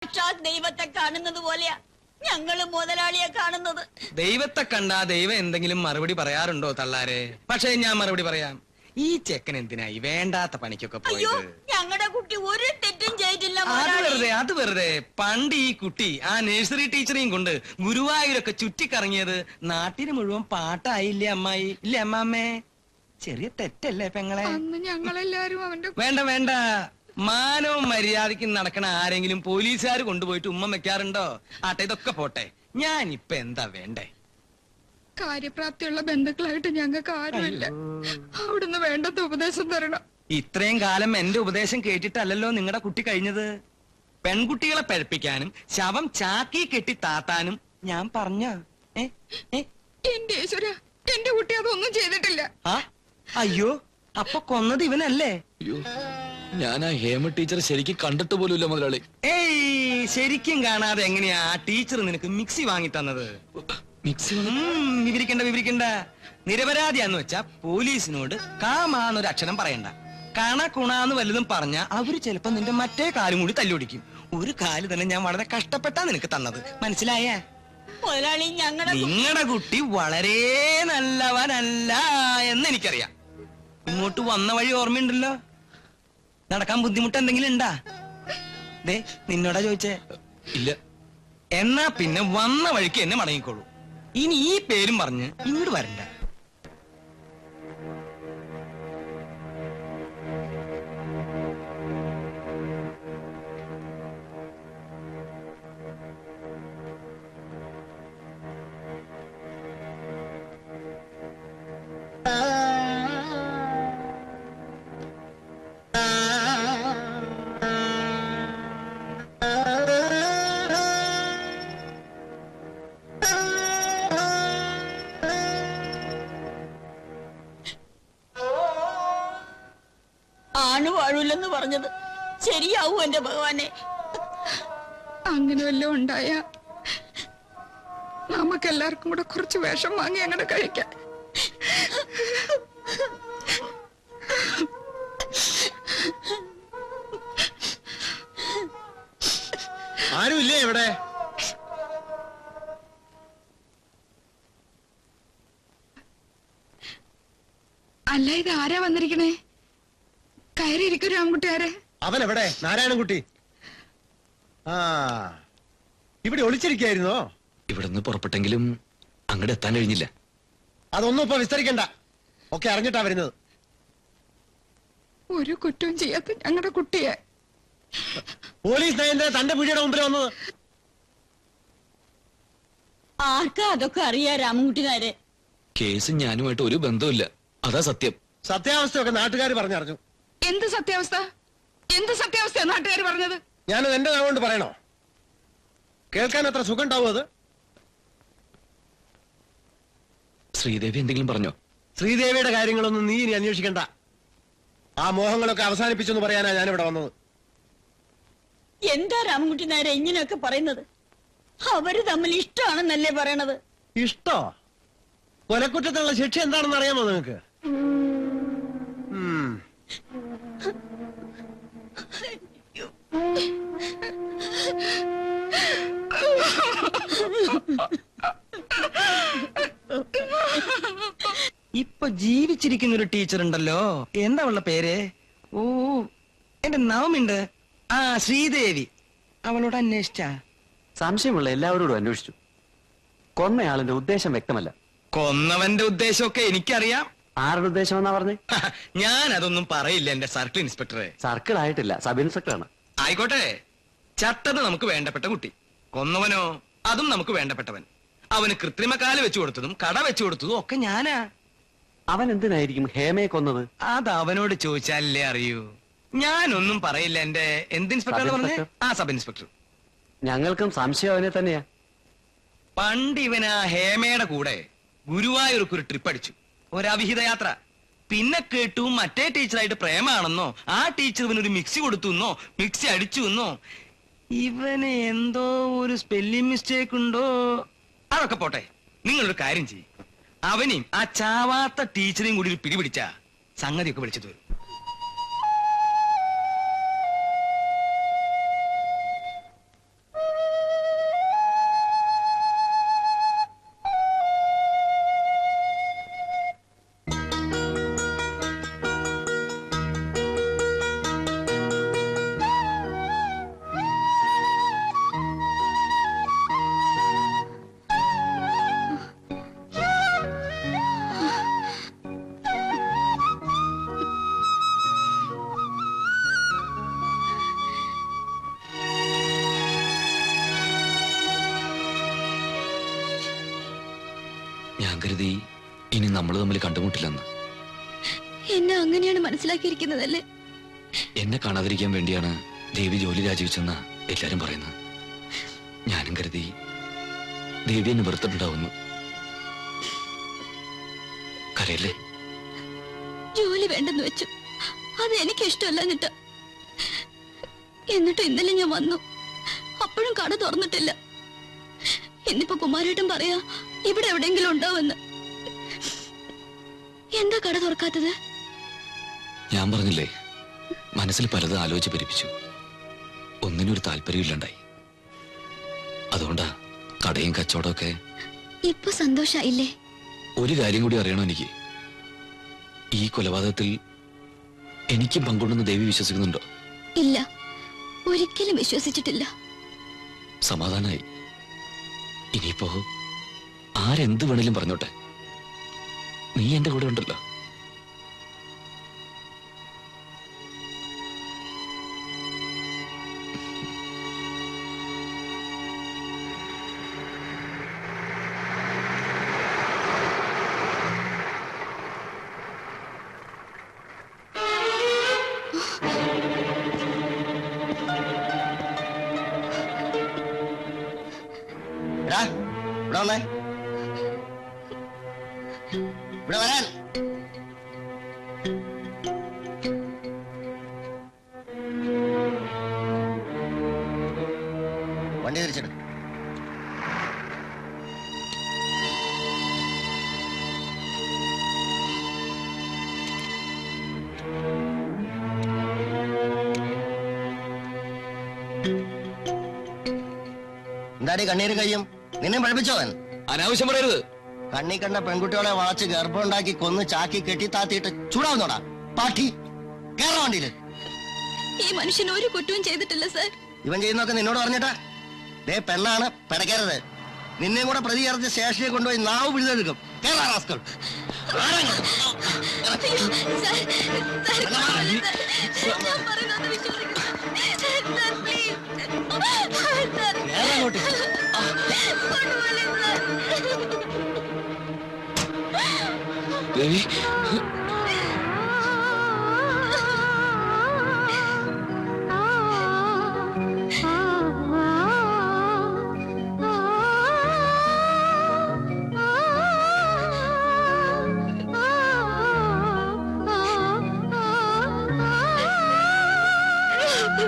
സാക്ഷാത് ദൈവത്തെ കാണുന്നത് പോലെയാ ഞങ്ങള് മുതലാളിയെ കാണുന്നത്. ദൈവത്തെ കണ്ടാ ദൈവം എന്തെങ്കിലും മറുപടി പറയാറുണ്ടോ തള്ളാരെ? പക്ഷെ ഞാൻ മറുപടി പറയാം. ഈ ചെക്കൻ എന്തിനായി വേണ്ടാത്ത പണിക്കൊക്കെ അയ്യോ, പോയത്? ഞങ്ങളുടെ കുട്ടി ഒരു തെറ്റും ചെയ്തില്ല. അത് വെറുതെ പണ്ട് ഈ കുട്ടി ആ നഴ്സറി ടീച്ചറെയും കൊണ്ട് ഗുരുവായൂരൊക്കെ ചുറ്റിക്കറങ്ങിയത് നാട്ടിന് മുഴുവൻ പാട്ടായില്ലേ അമ്മായി? ഇല്ലേ അമ്മാമ്മേ? ചെറിയ തെറ്റല്ലേ പെങ്ങളെ? ഞങ്ങളെല്ലാരും അവന്റെ വേണ്ട വേണ്ട. മാനവും മര്യാദയ്ക്കും നടക്കണ ആരെങ്കിലും പോലീസുകാർ കൊണ്ടുപോയിട്ട് ഉമ്മ വെക്കാറുണ്ടോ? ആട്ടെ, ഇതൊക്കെ പോട്ടെ. ഞാനിപ്പൊ എന്താ വേണ്ടേ? കാര്യപ്രാപ്തിയുള്ള ബന്ധുക്കളായിട്ട് ഞങ്ങൾക്ക് ആരുമില്ല. അവിടുന്ന് വേണ്ടത് ഉപദേശം തരണം. ഇത്രയും കാലം എന്റെ ഉപദേശം കേട്ടിട്ടല്ലല്ലോ നിങ്ങളുടെ കുട്ടി കഴിഞ്ഞത്. പെൺകുട്ടികളെ പഴപ്പിക്കാനും ശവം ചാക്കി കെട്ടി താത്താനും ഞാൻ പറഞ്ഞ. എന്റെ ഈശ്വര, എന്റെ കുട്ടി അതൊന്നും ചെയ്തിട്ടില്ല. അയ്യോ, അപ്പൊ കൊന്നത് ഇവനല്ലേ? അയ്യോ, ഞാൻ ആ ഹേമ ടീച്ചർ ശരിക്കും കണ്ടിട്ട് പോലുമില്ല മുതലാളി. ഏയ്, ശരിക്കും കാണാതെ എങ്ങനെയാ ആ ടീച്ചർ നിനക്ക് മിക്സി വാങ്ങി തന്നത്? മിക്സി വിവരിക്കണ്ട. നിരപരാധിയാന്ന് വെച്ചാ പോലീസിനോട് കാമാന്നൊരു അക്ഷരം പറയണ്ട. കണക്കുണാന്ന് വല്ലതും പറഞ്ഞ അവര് ചിലപ്പോ നിന്റെ മറ്റേ കാലും കൂടി തല്ലുപിടിക്കും. ഒരു കാല് തന്നെ ഞാൻ വളരെ കഷ്ടപ്പെട്ടാ നിനക്ക് തന്നത്, മനസ്സിലായേ? മുതലാളി, നിങ്ങളുടെ കുട്ടി വളരെ നല്ലവനല്ല എന്ന് എനിക്കറിയാം. ഇങ്ങോട്ട് വന്ന വഴി ഓർമ്മയുണ്ടല്ലോ? നടക്കാൻ ബുദ്ധിമുട്ട് എന്തെങ്കിലും ഉണ്ടാ? ദേ, നിന്നോടാ ചോദിച്ചേ. ഇല്ല. എന്നാ പിന്നെ വന്ന വഴിക്ക് എന്നെ മടങ്ങിക്കോളൂ. ഇനി ഈ പേരും പറഞ്ഞ് ഇങ്ങോട്ട് വരണ്ട. ആണ് വാഴൂലെന്ന് പറഞ്ഞത് ശരിയാവൂ എന്റെ ഭഗവാനെ? അങ്ങനെ വല്ലതും ഉണ്ടായ നമുക്കെല്ലാവർക്കും കൂടെ കുറച്ച് വേഷം വാങ്ങി അങ്ങനെ കഴിക്കാം. ആരുമില്ലേ ഇവിടെ? അല്ല, ഇത് ആരാ വന്നിരിക്കണേ? കയറിയിരിക്കും രാമൻകുട്ടിയാരെ. അവൻ എവിടെ? നാരായണൻകുട്ടി. ആ, ഇവിടെ ഒളിച്ചിരിക്കായിരുന്നോ? ഇവിടുന്ന് പുറപ്പെട്ടെങ്കിലും അങ്ങോട്ട് എത്താൻ കഴിഞ്ഞില്ല. അതൊന്നും ഇപ്പൊ വിസ്തരിക്കണ്ട. ഒക്കെ അറിഞ്ഞിട്ടാ വരുന്നത്. ഒരു കുറ്റവും ചെയ്യാത്ത ഞങ്ങളുടെ കുട്ടിയെ പോലീസ് നയന്റെ തന്റെ പീടിയുടെ മുമ്പിൽ വന്നത്. ആർക്കാ അതൊക്കെ അറിയാ രാമൻകുട്ടിനാരെ? കേസ് ഞാനുമായിട്ട് ഒരു ബന്ധവുമില്ല, അതാ സത്യം. സത്യാവസ്ഥയൊക്കെ നാട്ടുകാർ പറഞ്ഞറിഞ്ഞു. എന്ത് സത്യാവസ്ഥ? എന്ത് സത്യാവസ്ഥ നാട്ടുകാർ പറഞ്ഞത്? ഞാനത് എന്റെ നാവ് കൊണ്ട് പറയണോ? കേൾക്കാൻ അത്ര സുഖം ഉണ്ടാവും അത്? ശ്രീദേവി എന്തെങ്കിലും പറഞ്ഞോ? ശ്രീദേവിയുടെ കാര്യങ്ങളൊന്നും നീ ഇനി അന്വേഷിക്കണ്ട. ആ മോഹങ്ങളൊക്കെ അവസാനിപ്പിച്ചെന്ന് പറയാനാ ഞാനിവിടെ വന്നത്. എന്താ രാമൻകുട്ടിനാരെ ഇങ്ങനെയൊക്കെ പറയുന്നത്? അവര് തമ്മിൽ ഇഷ്ടമാണെന്നല്ലേ പറയണത്? ഇഷ്ടോ? കൊലക്കുറ്റത്തിനുള്ള ശിക്ഷ എന്താണെന്ന് അറിയാമോ നിങ്ങൾക്ക്? ഇപ്പൊ ജീവിച്ചിരിക്കുന്ന ഒരു ടീച്ചർ ഉണ്ടല്ലോ, എന്താ ഉള്ള പേര്? ഓ, എന്റെ നാമുണ്ട്. ആ, ശ്രീദേവി. അവളോട് അന്വേഷിച്ച? സംശയമുള്ള എല്ലാവരോടും അന്വേഷിച്ചു. കൊന്നയാളിന്റെ ഉദ്ദേശം വ്യക്തമല്ല. കൊന്നവന്റെ ഉദ്ദേശമൊക്കെ എനിക്കറിയാം. ആരുടെ ഉദ്ദേശം എന്നാ പറഞ്ഞേ? ഞാൻ അതൊന്നും പറയില്ല എന്റെ സർക്കിൾ ഇൻസ്പെക്ടറെ. സർക്കിൾ ആയിട്ടില്ല, സബ് ഇൻസ്പെക്ടറാണ്. ആയിക്കോട്ടെ. ചത്തത് നമുക്ക് വേണ്ടപ്പെട്ട കുട്ടി, കൊന്നവനോ അതും നമുക്ക് വേണ്ടപ്പെട്ടവൻ. അവന് കൃത്രിമക്കാല് വെച്ചു കൊടുത്തതും കട വെച്ചു കൊടുത്തതും ഒക്കെ ഞാനാ. അവൻ എന്തിനായിരിക്കും ഹേമയെ കൊന്നത്? അത് അവനോട് ചോദിച്ചാലല്ലേ അറിയൂ. ഞാനൊന്നും പറയില്ല. എന്റെ എന്ത് ഇൻസ്പെക്ടർ പറഞ്ഞേ? ആ, സബ് ഇൻസ്പെക്ടർ. ഞങ്ങൾക്കും സംശയം അവനെ തന്നെയാ. പണ്ട് ഇവനാ ഹേമയുടെ കൂടെ ഗുരുവായൂർക്ക് ഒരു ട്രിപ്പ് അടിച്ചു, ഒരവിഹിത യാത്ര. പിന്നെ കേട്ടു മറ്റേ ടീച്ചറായിട്ട് പ്രേമാണെന്നോ, ആ ടീച്ചർ ഇവനൊരു മിക്സി കൊടുത്തു എന്നോ, മിക്സി അടിച്ചു എന്നോ. ഇവന് എന്തോ ഒരു സ്പെല്ലിംഗ് മിസ്റ്റേക്ക് ഉണ്ടോ? അതൊക്കെ പോട്ടെ. നിങ്ങളൊരു കാര്യം ചെയ്യും, അവനെയും ആ ചാവാത്ത ടീച്ചറെയും കൂടി ഒരു പിടിപിടിച്ച സംഗതിയൊക്കെ വിളിച്ചത് വരും. ഞാൻ കരുതി ഇനി നമ്മൾ തമ്മിൽ കണ്ടുമുട്ടില്ലെന്ന്. എന്നെ അങ്ങനെയാണ് മനസ്സിലാക്കിയിരിക്കുന്നതല്ലേ? എന്നെ കാണാതിരിക്കാൻ വേണ്ടിയാണ് ദേവി ജോലി രാജിവെച്ചെന്ന എല്ലാരും പറയുന്നത്. ഞാനും കരുതി ദേവി എന്നെ വെറുത്തിട്ടുണ്ടാവുന്നു. കരയല്ലേ? ജോലി വേണ്ടെന്ന് വെച്ചു. അത് എനിക്ക് ഇഷ്ടമല്ല എന്നിട്ട് ഇന്നലെ ഞാൻ വന്നു. അപ്പോഴും കട തുറന്നിട്ടില്ല. എന്നിപ്പോ കുമാരേട്ടൻ പറയാ ഇവിടെ എവിടെയെങ്കിലും ഉണ്ടാവുമെന്ന്. എന്താ കട തുറക്കാത്തത്? ഞാൻ പറഞ്ഞില്ലേ, മനസ്സിൽ പലതും ആലോചിച്ച് പരിപ്പിച്ചു. ഒന്നിനൊരു താല്പര്യമില്ലണ്ടായി. അതുകൊണ്ടാ കടയും കച്ചവടമൊക്കെ. ഇപ്പൊ സന്തോഷായില്ലേ? ഒരു കാര്യം കൂടി അറിയണോ എനിക്ക്. ഈ കൊലപാതകത്തിൽ എനിക്കും പങ്കുണ്ടെന്ന് ദേവി വിശ്വസിക്കുന്നുണ്ടോ? ഇല്ല, ഒരിക്കലും വിശ്വസിച്ചിട്ടില്ല. സമാധാനായി. ഇനിയിപ്പോ ആരെന്ത് വേണേലും പറഞ്ഞോട്ടെ, നീ എന്റെ കൂടെ ഉണ്ടല്ലോ. ഇവിടെ വന്നേ, ഇവിടെ വരാൻ. വണ്ടി തിരിച്ചിട്ട്. എന്താടി കണ്ണീര് കഴിയും? നിന്നെ പഠിപ്പിച്ചോവൻ? അനാവശ്യം പറയരുത്. കണ്ണി കണ്ട പെൺകുട്ടികളെ വളച്ച് ഗർഭമുണ്ടാക്കി കൊന്ന് ചാക്കി കെട്ടി താത്തിയിട്ട് ചൂടാവുന്നോടാ പാട്ടി. കേരള വണ്ടിയില്. ഈ മനുഷ്യൻ ഒരു കുറ്റവും ചെയ്തിട്ടില്ല സർ. ഇവൻ ചെയ്യുന്നൊക്കെ നിന്നോട് പറഞ്ഞിട്ടാ? ദേ പെണ്ണാണ്, പിടക്കരുത്. നിന്നെയും കൂടെ പ്രതി ചേർത്ത് സ്റ്റേഷനിൽ കൊണ്ടുപോയി നാവ് പിഴുതെടുക്കും. കേരള റാസ്കൾ. ദേവി